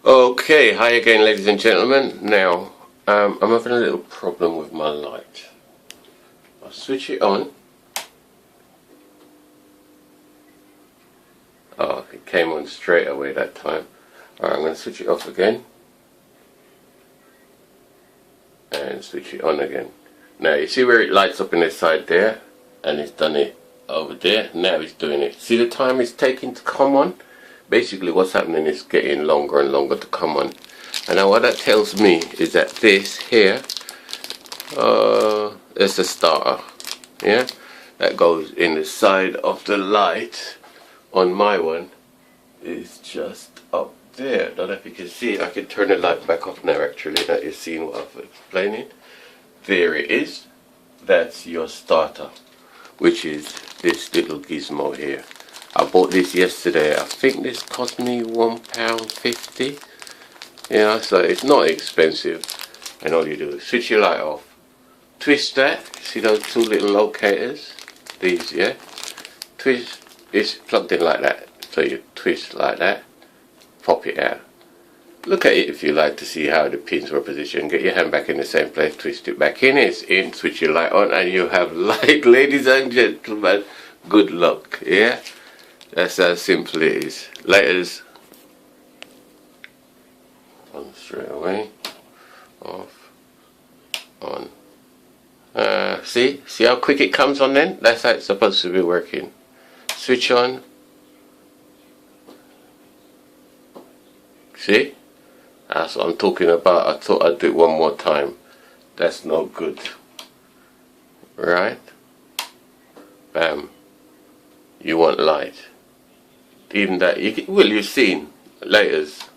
Okay, hi again ladies and gentlemen. Now, I'm having a little problem with my light. I'll switch it on. Oh, it came on straight away that time. Alright, I'm going to switch it off again. And switch it on again. Now, you see where it lights up in the side there? And it's done it over there. Now it's doing it. See the time it's taking to come on? Basically what's happening is getting longer and longer to come on. And now what that tells me is that this here is a starter, yeah, that goes in the side of the light. On my one is just up there. Don't know if you can see it. I can turn the light back off now actually, that you're seeing what I'm explaining. There it is. That's your starter, which is this little gizmo here. I bought this yesterday. I think this cost me £1.50. Yeah, so it's not expensive. And all you do is switch your light off, twist that. See those two little locators? These, yeah. Twist. It's plugged in like that. So you twist like that. Pop it out. Look at it if you like to see how the pins were positioned. Get your hand back in the same place. Twist it back in. It's in. Switch your light on, and you have light, ladies and gentlemen. Good luck. Yeah. That's how simple it is. Laters. On straight away. Off. On. See how quick it comes on then? That's how it's supposed to be working. Switch on. See? That's what I'm talking about. I thought I'd do it one more time. That's not good. Right? Bam. You want light. Even that, you've seen laters.